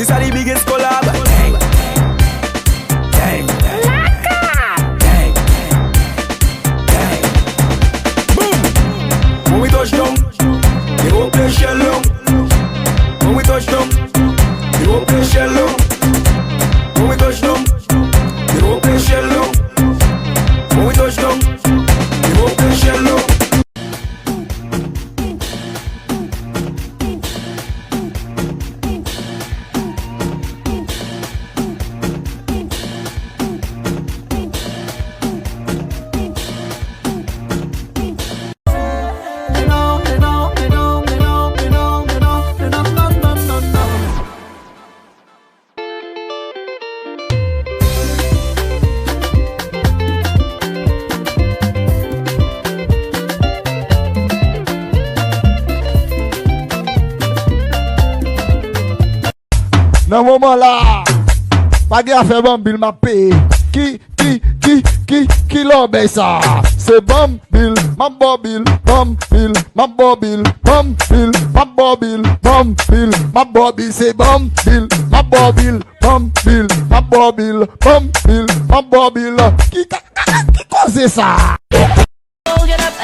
This are the biggest collab. Gang, gang, gang, gang. Boom. When we touch down, they won't play shell long. When we touch down, they won't play shell long. When we touch down, they won't play shell long. When we touch down, they won't play shell long. Dans ce moment là, pas de faire bon bill m'a payé. Qui l'obéit ça? C'est bon bill, ma bobil, bon bill, ma bobil, bon bill, ma bobil, bon bill, ma bobil, c'est bon bill, ma bobil, bon bill, ma bobil, bon bill, ma bobil. Qui cause ça? Get up,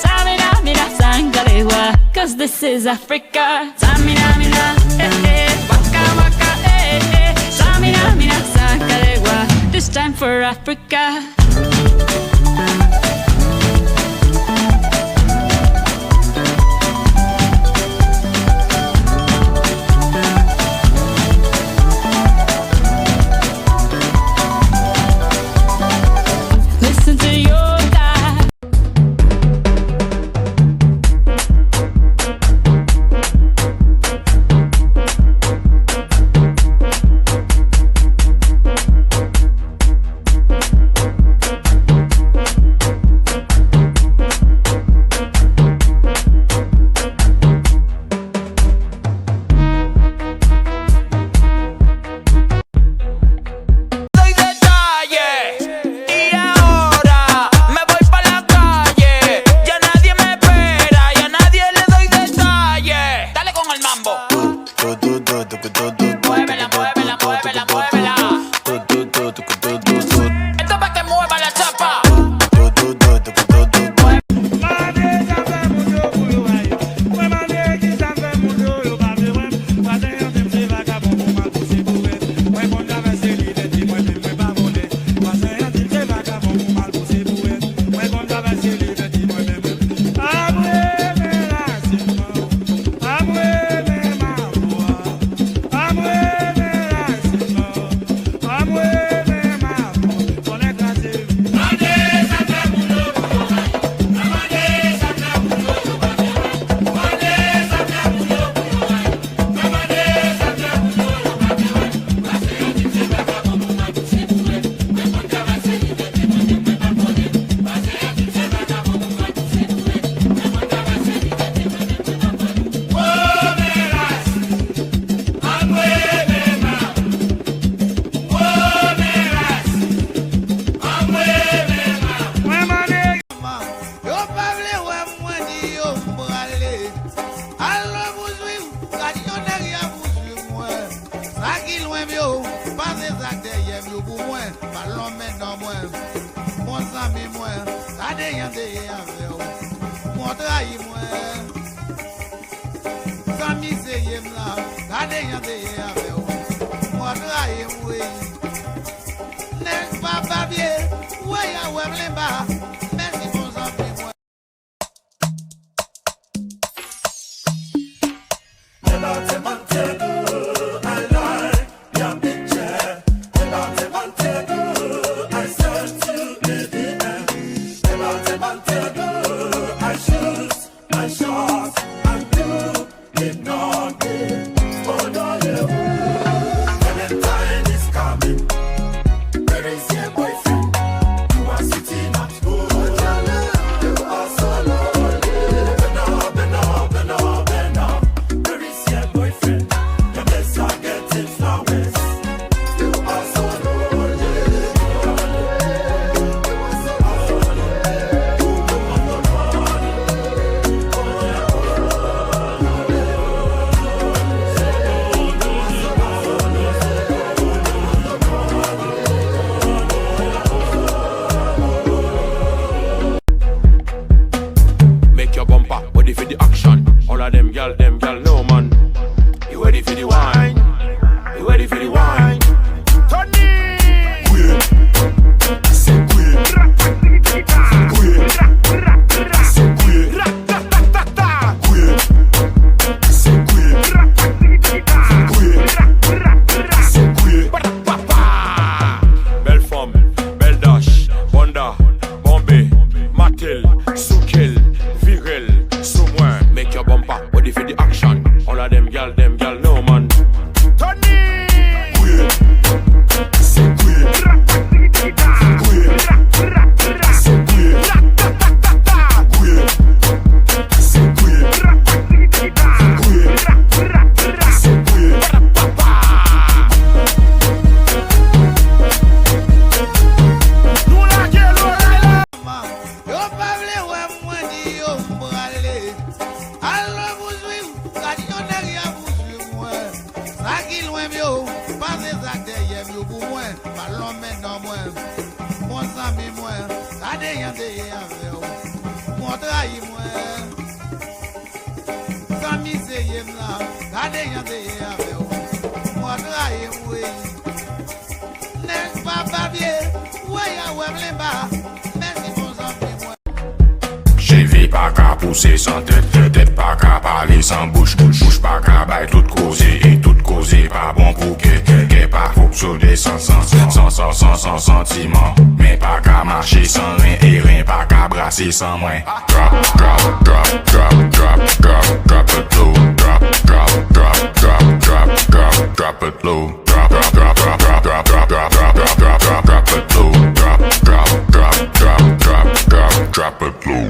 Tamina, mina, sangalewa, cause this is Africa. Tamina, mina, waka, waka, Tamina, mina, sangalewa, this time for Africa. Listen to your God. Muévela, muévela, muévela, muévela. Esto pa' que mueva la chapa. ready for the action. All of them gal, no man. You ready for the wine? You ready for the wine? Tony! Queen, c'est queen. Queen, c'est queen. Queen, c'est queen. Queen, c'est queen. Belle femme, belle dash, Bonda, Bombay, Matil, Soukil, Viril, Soumouin. Make your bumper ready for the action. All of them gal, no man. Tony! Queen, c'est queen. Queen, c'est queen. Queen, c'est queen. Queen, c'est queen. Nous la gueule, Yo pa vle wè mwen di yo m'brale. Alors vous suivre, quand yon derrière vous suivre moi. Ça qui loin yo, pas ça derrière yo pour moi. Ballon maintenant moi. Mon ami moi, ça derrière avec yo. Mon trahi moi. Ça mi c'est yem là, ça derrière avec yo. Mon trahi oui. N'est pas papier, ouais ya ouais m'lemba. Merci bon ami moi. Chevy pas qu'à pousser sans tête, tête pas qu'à parler sans bouche, bouche pas qu'à bailler toute causée, et toute causée pas bon pour que pas faut sauter sans sentiment, mais pas qu'à marcher sans rien, et rien pas qu'à brasser sans moins. Drop it low, drop it low, drop it low, drop it low.